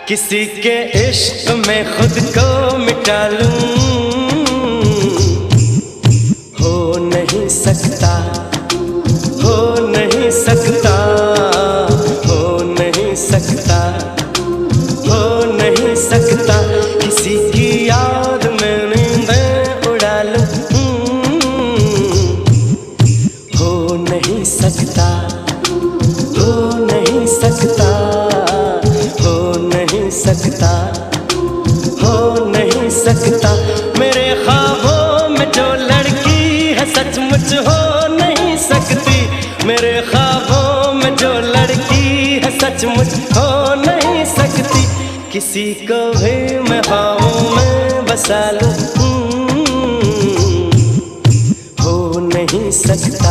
किसी के इश्क में खुद को मिटा लूं, हो नहीं सकता, हो नहीं सकता, हो नहीं सकता, हो नहीं सकता। किसी की याद में नींदें उड़ा लूं, हो नहीं सकता, हो नहीं सकता, हो नहीं सकता, हो नहीं सकता। मेरे ख्वाबों में जो लड़की है सचमुच हो नहीं सकती, मेरे ख्वाबों में जो लड़की है सचमुच हो नहीं सकती। किसी को भी मैं ख्वाबों में बसा लूं, हो नहीं सकता।